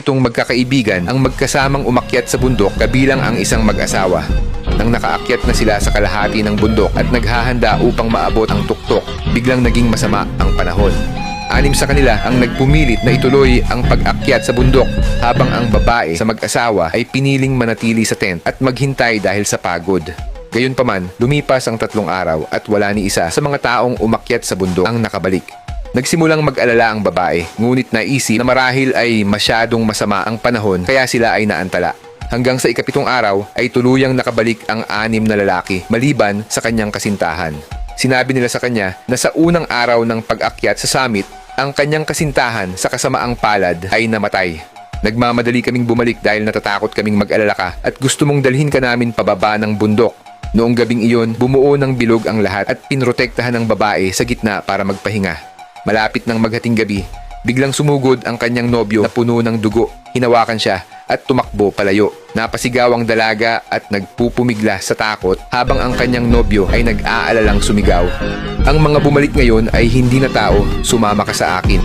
pitong magkakaibigan ang magkasamang umakyat sa bundok kabilang ang isang mag-asawa. Nang nakaakyat na sila sa kalahati ng bundok at naghahanda upang maabot ang tuktok, biglang naging masama ang panahon. 6 sa kanila ang nagpumilit na ituloy ang pag-akyat sa bundok habang ang babae sa mag-asawa ay piniling manatili sa tent at maghintay dahil sa pagod. Gayunpaman, lumipas ang 3 araw at wala ni isa sa mga taong umakyat sa bundok ang nakabalik. Nagsimulang mag-alala ang babae, ngunit naisip na marahil ay masyadong masama ang panahon kaya sila ay naantala. Hanggang sa ika-7 araw ay tuluyang nakabalik ang 6 na lalaki maliban sa kanyang kasintahan. Sinabi nila sa kanya na sa unang araw ng pag-akyat sa summit, ang kanyang kasintahan sa kasamaang palad ay namatay. Nagmamadali kaming bumalik dahil natatakot kaming mag-alala ka at gusto mong dalhin ka namin pababa ng bundok. Noong gabing iyon, bumuo ng bilog ang lahat at pinrotektahan ng babae sa gitna para magpahinga. Malapit ng maghating gabi, biglang sumugod ang kanyang nobyo na puno ng dugo. Hinawakan siya at tumakbo palayo. Napasigaw ang dalaga at nagpupumigla sa takot habang ang kanyang nobyo ay nag-aalalang sumigaw. Ang mga bumalik ngayon ay hindi na tao, sumama ka sa akin.